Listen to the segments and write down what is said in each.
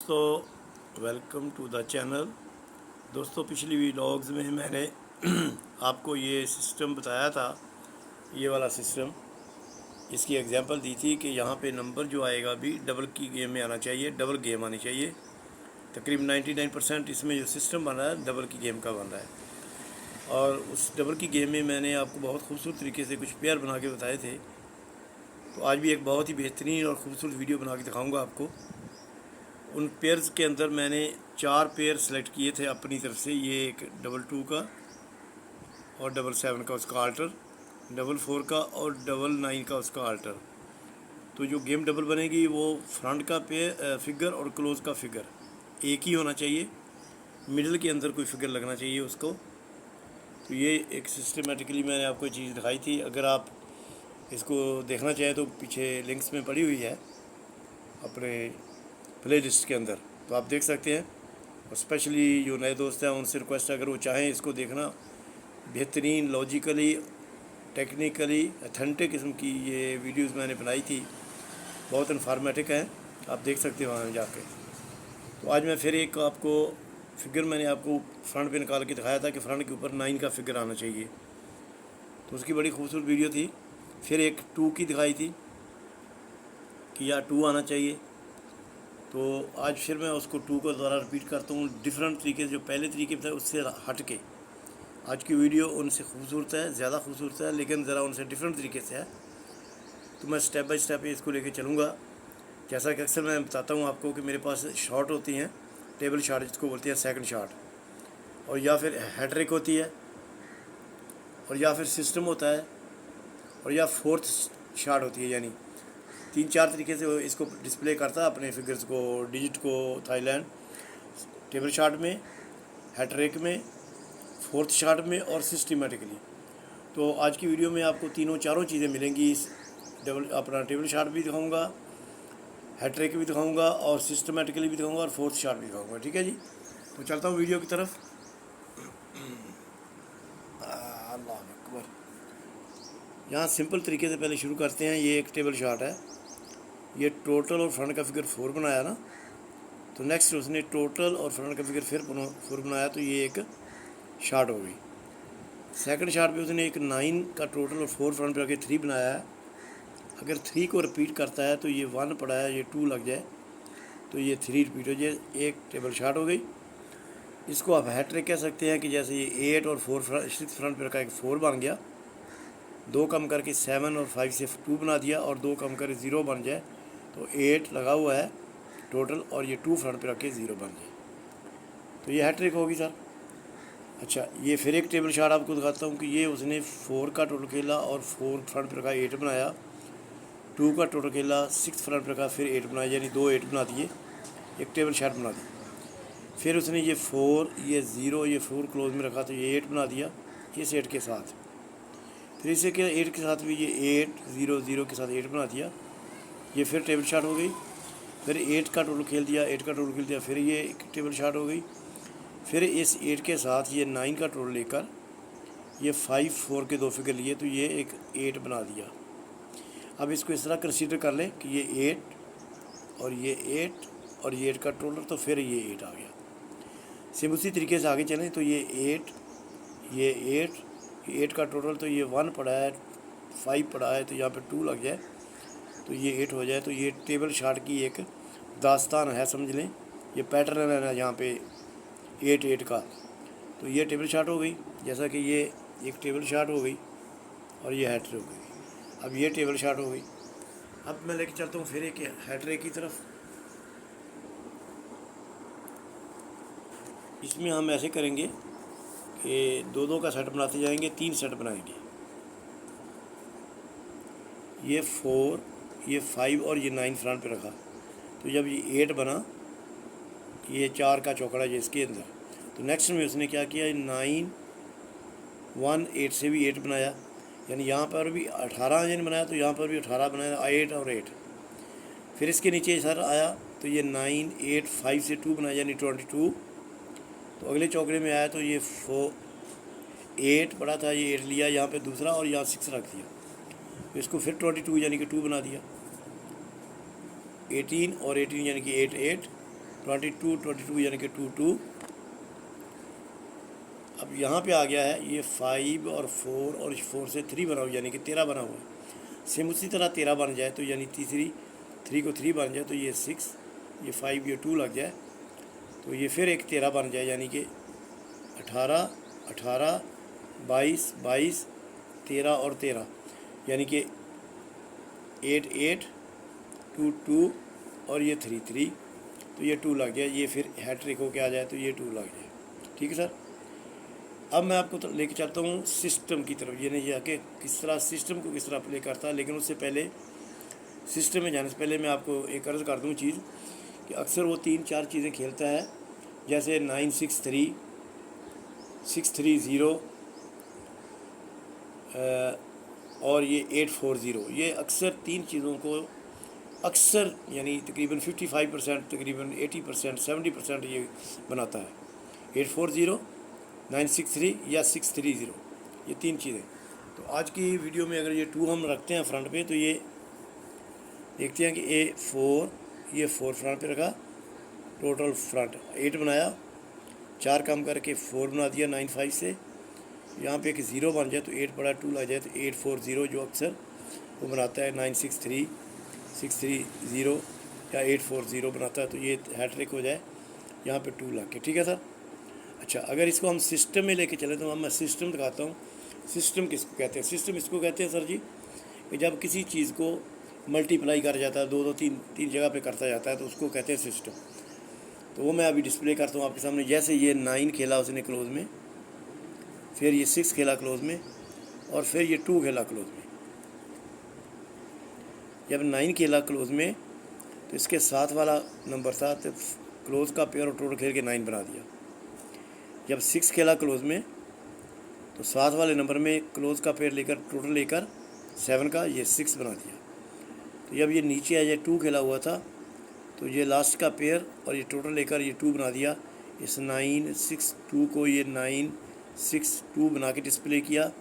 दोस्तों, welcome to the channel. दोस्तों, पिछली व्लॉग्स में मैंने आपको ये सिस्टम बताया था, ये वाला सिस्टम। इसकी एग्जांपल दी थी कि यहाँ पे नंबर जो आएगा भी डबल की गेम में आना चाहिए, डबल गेम आनी चाहिए। तकरीबन 99% इसमें जो सिस्टम बन रहा है डबल की गेम का बन रहा है। और उस डबल की गेम में मैंने आपको बहुत खूबसूरत तरीके से कुछ पेयर बना के बताए थे। तो आज भी एक बहुत ही बेहतरीन और ख़ूबसूरत वीडियो बना के दिखाऊँगा आपको। उन पेयर्स के अंदर मैंने 4 पेयर सेलेक्ट किए थे अपनी तरफ से। ये एक 22 का और 77 का उसका आल्टर, 44 का और 99 का उसका आल्टर। तो जो गेम डबल बनेगी वो फ्रंट का फिगर और क्लोज का फिगर एक ही होना चाहिए, मिडिल के अंदर कोई फिगर लगना चाहिए उसको। तो ये एक सिस्टमेटिकली मैंने आपको चीज़ दिखाई थी। अगर आप इसको देखना चाहें तो पीछे लिंक्स में पड़ी हुई है अपने प्ले लिस्ट के अंदर, तो आप देख सकते हैं। और स्पेशली जो नए दोस्त हैं उनसे रिक्वेस्ट है, अगर वो चाहें इसको देखना, बेहतरीन लॉजिकली टेक्निकली अथेंटिक किस्म की ये वीडियोस मैंने बनाई थी, बहुत इन्फॉर्मेटिव हैं, आप देख सकते हो वहाँ जाके। तो आज मैं फिर एक आपको फिगर मैंने आपको फ्रंट पे निकाल के दिखाया था कि फ्रंट के ऊपर 9 का फिगर आना चाहिए, तो उसकी बड़ी खूबसूरत वीडियो थी। फिर एक 2 की दिखाई थी कि या 2 आना चाहिए। तो आज फिर मैं उसको 2 को दोबारा रिपीट करता हूँ डिफरेंट तरीके से। जो पहले तरीके थे उससे हट के आज की वीडियो उनसे खूबसूरत है, ज़्यादा खूबसूरत है, लेकिन ज़रा उनसे डिफरेंट तरीके से है। तो मैं स्टेप बाय स्टेप इसको लेके चलूँगा। जैसा कि अक्सर मैं बताता हूँ आपको कि मेरे पास शॉट होती हैं, टेबल शॉट जिसको बोलते हैं सेकंड शॉट, और या फिर हैट्रिक होती है, और या फिर सिस्टम होता है, और या फोर्थ शॉट होती है। यानी 3-4 तरीके से वो इसको डिस्प्ले करता है अपने फिगर्स को, डिजिट को। थाईलैंड टेबल शॉट में, हैट्रिक में, फोर्थ शॉट में और सिस्टमेटिकली। तो आज की वीडियो में आपको तीनों चारों चीज़ें मिलेंगी। अपना टेबल शॉट भी दिखाऊंगा, हैट्रिक भी दिखाऊंगा, और सिस्टमेटिकली भी दिखाऊंगा, और फोर्थ शॉट भी दिखाऊंगा। ठीक है जी, तो चलता हूँ वीडियो की तरफ। अल्लाह अकबर। यहाँ सिंपल तरीके से पहले शुरू करते हैं। ये एक टेबल शॉट है, ये टोटल और फ्रंट का फिगर 4 बनाया ना, तो नेक्स्ट उसने टोटल और फ्रंट का फिगर फिर 4 बनाया, तो ये एक शॉट हो गई। सेकंड शॉट पे उसने एक 9 का टोटल और 4 फ्रंट पे रखे 3 बनाया है। अगर 3 को रिपीट करता है तो ये 1 पड़ा है, ये 2 लग जाए तो ये 3 रिपीट हो जाए, एक टेबल शॉट हो गई। इसको आप हैट्रिक कह सकते हैं कि जैसे ये 8 और 4 6 फ्रंट पे रखा एक 4 बन गया, 2 कम करके 7 और 5 से 2 बना दिया, और 2 कम करके 0 बन जाए तो 8 लगा हुआ है टोटल, और ये 2 फ्रंट पे रख के 0 बन जाए, तो ये हैट्रिक होगी सर। अच्छा, ये फिर एक टेबल शॉट आपको दिखाता हूँ कि ये उसने 4 का टोटल खेला और 4 फ्रंट पे रखा 8 बनाया, 2 का टोटल खेला 6 फ्रंट पे रखा फिर 8 बनाया, यानी 2 8 बना दिए, एक टेबल शॉट बना दी। फिर उसने ये 4, ये 0, ये 4 क्लोज में रखा तो ये 8 बना दिया इस 8 के साथ। फिर इसे क्या 8 के साथ भी ये 8 0 0 के साथ 8 बना दिया, ये फिर टेबल शॉट हो गई। फिर 8 का टोटल खेल दिया, 8 का टोटल खेल दिया, फिर ये एक टेबल शॉट हो गई। फिर इस 8 के साथ ये 9 का टोटल लेकर ये 5 4 के 2 फिगर लिए, तो ये एक 8 बना दिया। अब इसको इस तरह कंसीडर कर लें कि ये 8 और ये 8 और ये 8 का टोटल, तो फिर ये 8 आ गया। सिर्फ उसी तरीके से आगे चलें तो ये 8, ये 8 का टोटल, तो ये 1 पड़ा है, 5 पड़ा है, तो यहाँ पे 2 लग जाए तो ये 8 हो जाए। तो ये टेबल शॉट की एक दास्तान है, समझ लें। ये पैटर्न है यहाँ पे 8 का। तो ये टेबल शॉट हो गई, जैसा कि ये एक टेबल शॉट हो गई और ये हैट्रिक हो गई। अब ये टेबल शॉट हो गई। अब मैं लेके चलता हूँ फिर एक हैट्रिक की तरफ। इसमें हम ऐसे करेंगे कि 2-2 का सेट बनाते जाएंगे, 3 सेट बनाएंगे। ये 4, ये 5 और ये 9 फ्रंट पे रखा, तो जब ये 8 बना, ये 4 का चौकड़ा है इसके अंदर, तो नेक्स्ट में उसने क्या किया, 9 1 8 से भी 8 बनाया, यानी यहाँ पर भी 18 यानी बनाया, तो यहाँ पर भी 18 बनाया, 8 और 8। फिर इसके नीचे सर आया तो ये 9 8 5 से 2 बनाया, यानी 22। तो अगले चौकड़े में आया तो ये 8 पड़ा था, ये 8 लिया यहाँ पे दूसरा, और यहाँ 6 रख दिया, तो इसको फिर 22 यानी कि 2 बना दिया। 18 और 18 यानी कि 8 8, 22 यानी कि 2 अब यहाँ पे आ गया है ये 5 और 4 और 4 से 3 बना हुआ यानी कि 13 बना हुआ है। सेम उसी तरह 13 बन जाए तो यानी तीसरी 3 को 3 बन जाए तो ये 6, ये 5, ये 2 लग जाए तो ये फिर एक 13 बन जाए यानी कि 18, 18, 22, 22, 13 और 13 यानी कि 8, 8, 2, 2 और ये 3, 3 तो ये 2 लग गया। ये फिर हैट्रिक होके आ जाए तो ये 2 लग जाए। ठीक है सर। अब मैं आपको लेके चलता हूँ सिस्टम की तरफ, यानी यह कि किस तरह सिस्टम को किस तरह प्ले करता है। लेकिन उससे पहले सिस्टम में जाने से पहले मैं आपको एक अर्ज़ कर दूँ चीज़ कि अक्सर वो 3-4 चीज़ें खेलता है, जैसे 963, 630 और ये 840। ये अक्सर 3 चीज़ों को अक्सर यानी तकरीबन 55%, तकरीबन 80%, 70% ये बनाता है। 840, 963 या 630, ये 3 चीज़ें। तो आज की वीडियो में अगर ये 2 हम रखते हैं फ्रंट पे तो ये देखते हैं कि ये 4 फ्रंट पे रखा, टोटल फ्रंट 8 बनाया, 4 कम करके 4 बना दिया 95 से। यहाँ पे एक 0 बन जाए तो 8 बड़ा 2 लग जाए तो 840 जो अक्सर वो बनाता है 963, 630 या 840 बनाता है तो ये हैट्रिक हो जाए यहाँ पे 2 लग के। ठीक है सर। अच्छा, अगर इसको हम सिस्टम में लेके चले तो मैं सिस्टम दिखाता हूँ। सिस्टम किसको कहते हैं? सिस्टम इसको कहते हैं सर जी कि जब किसी चीज़ को मल्टीप्लाई करा जाता है, 2 3 जगह पे करता जाता है तो उसको कहते हैं सिस्टम। तो वो मैं अभी डिस्प्ले करता हूँ आपके सामने। जैसे ये 9 खेला उसने क्लोज में, फिर ये 6 खेला क्लोज में और फिर ये 2 खेला क्लोज में। जब 9 खेला क्लोज में तो इसके साथ वाला नंबर था तो क्लोज का पेयर और टोटल खेल के 9 बना दिया। जब 6 खेला क्लोज में तो साथ वाले नंबर में क्लोज का पेयर लेकर टोटल लेकर 7 का ये 6 बना दिया। तो जब ये नीचे आ जाए 2 खेला हुआ था तो ये लास्ट का पेयर और ये टोटल लेकर ये 2 बना दिया। इस 9, 6, 2 को ये 9, 6, 2 बना के डिस्प्ले किया।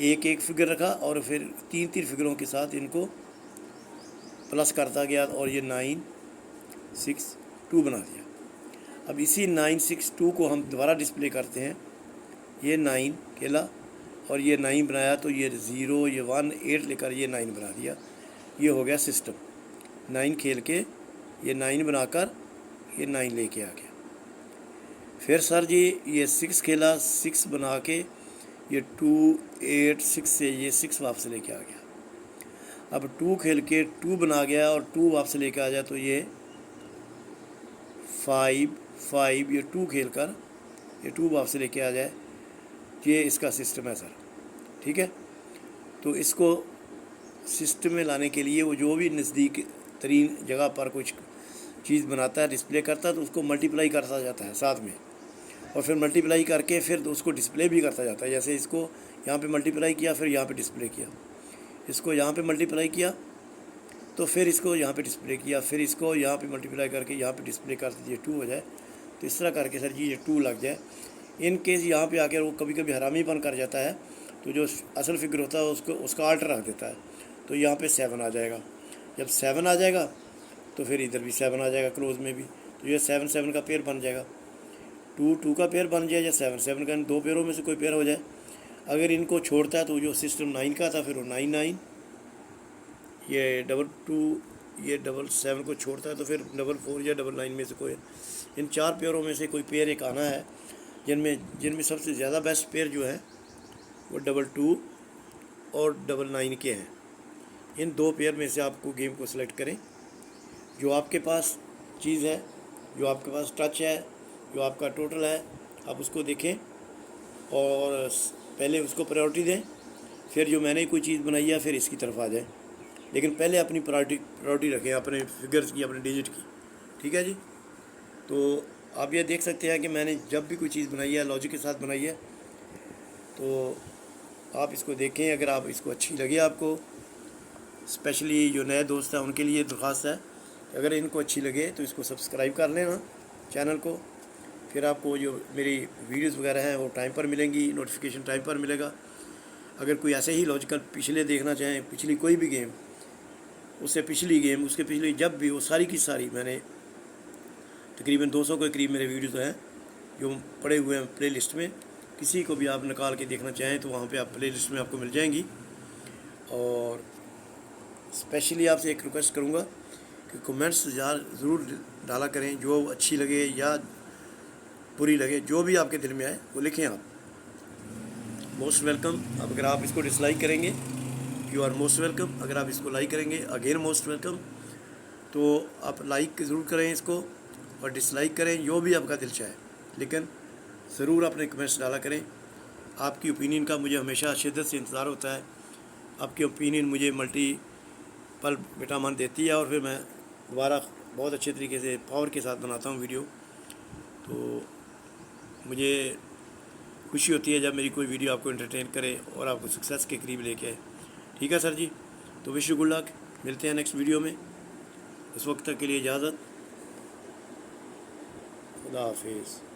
एक फिगर रखा और फिर 3 फिगरों के साथ इनको प्लस करता गया और ये 9, 6, 2 बना दिया। अब इसी 9, 6, 2 को हम दोबारा डिस्प्ले करते हैं। ये 9 खेला और ये 9 बनाया तो ये 0, ये 1, 8 लेकर ये 9 बना दिया। ये हो गया सिस्टम। 9 खेल के ये 9 बनाकर ये 9 लेके आ गया। फिर सर जी ये 6 खेला, 6 बना के ये 2, 8, 6 से ये 6 वापस लेके आ गया। अब 2 खेल के 2 बना गया और 2 वापस लेके आ जाए तो ये 5, 5 ये 2 खेल कर ये 2 वापस लेके आ जाए। ये इसका सिस्टम है सर। ठीक है। तो इसको सिस्टम में लाने के लिए वो जो भी नज़दीक तरीन जगह पर कुछ चीज़ बनाता है, डिस्प्ले करता है तो उसको मल्टीप्लाई करता जाता है साथ में, और फिर मल्टीप्लाई करके फिर उसको डिस्प्ले भी करता जाता है। जैसे इसको यहाँ पे मल्टीप्लाई किया, फिर यहाँ पे डिस्प्ले किया, इसको यहाँ पे मल्टीप्लाई किया तो फिर इसको यहाँ पे डिस्प्ले किया, फिर इसको यहाँ पे मल्टीप्लाई करके यहाँ पे डिस्प्ले कर दिए 2 हो जाए। तो इस तरह करके सर जी ये 2 लग जाए। इन केस यहाँ पे आकर वो कभी कभी हरामीपन कर जाता है तो जो असल फिगर होता है उसका आल्टर रख देता है तो यहाँ पे 7 आ जाएगा। जब 7 आ जाएगा तो फिर इधर भी 7 आ जाएगा क्लोज में भी, तो ये 7, 7 का पेयर बन जाएगा। 2, 2 का पेयर बन जाए या 7, 7 का, इन 2 पेयरों में से कोई पेयर हो जाए। अगर इनको छोड़ता है तो जो सिस्टम 9 का था फिर वो 9, 9, ये 2, 2 ये 7 को छोड़ता है तो फिर 4, 4 या 9 में से कोई, इन 4 पेयरों में से कोई पेयर एक आना है जिनमें सबसे ज़्यादा बेस्ट पेयर जो है वो 2, 2 और 9 के हैं। इन 2 पेयर में से आपको गेम को सिलेक्ट करें। जो आपके पास चीज़ है, जो आपके पास टच है, जो आपका टोटल है, आप उसको देखें और पहले उसको प्रायोरिटी दें। फिर जो मैंने कोई चीज़ बनाई है फिर इसकी तरफ आ जाए, लेकिन पहले अपनी प्रायोरिटी रखें अपने फिगर्स की, अपने डिजिट की। ठीक है जी। तो आप ये देख सकते हैं कि मैंने जब भी कोई चीज़ बनाई है लॉजिक के साथ बनाई है, तो आप इसको देखें। अगर आप इसको अच्छी लगे, आपको स्पेशली जो नए दोस्त हैं उनके लिए दरख्वास्त है, अगर इनको अच्छी लगे तो इसको सब्सक्राइब कर लेना चैनल को। फिर आपको जो मेरी वीडियोस वगैरह हैं वो टाइम पर मिलेंगी, नोटिफिकेशन टाइम पर मिलेगा। अगर कोई ऐसे ही लॉजिकल पिछले देखना चाहें, पिछली कोई भी गेम, उससे पिछली गेम, उसके पिछली जब भी, वो सारी की सारी मैंने तकरीबन 200 के करीब मेरे वीडियोज़ हैं जो पड़े हुए हैं प्ले लिस्ट में। किसी को भी आप निकाल के देखना चाहें तो वहाँ पे आप प्ले लिस्ट में आपको मिल जाएंगी। और स्पेशली आपसे एक रिक्वेस्ट करूँगा कि कमेंट्स ज़रूर डाला करें, जो अच्छी लगे या बुरी लगे, जो भी आपके दिल में आए वो लिखें आप। Most welcome. अब अगर आप इसको डिसलाइक करेंगे, यू आर मोस्ट वेलकम। अगर आप इसको लाइक करेंगे, अगेन मोस्ट वेलकम। तो आप लाइक ज़रूर करें इसको और डिसलाइक करें, जो भी आपका दिल चाहे, लेकिन ज़रूर अपने कमेंट्स डाला करें। आपकी ओपिनियन का मुझे हमेशा शिद्दत से इंतज़ार होता है। आपकी ओपिनियन मुझे मल्टीपल विटामिन देती है और फिर मैं दोबारा बहुत अच्छे तरीके से पावर के साथ बनाता हूँ वीडियो। तो मुझे खुशी होती है जब मेरी कोई वीडियो आपको एंटरटेन करे और आपको सक्सेस के करीब लेके आए। ठीक है सर जी, तो विश यू गुड लक। मिलते हैं नेक्स्ट वीडियो में। उस वक्त तक के लिए इजाज़त। खुदा हाफिज़।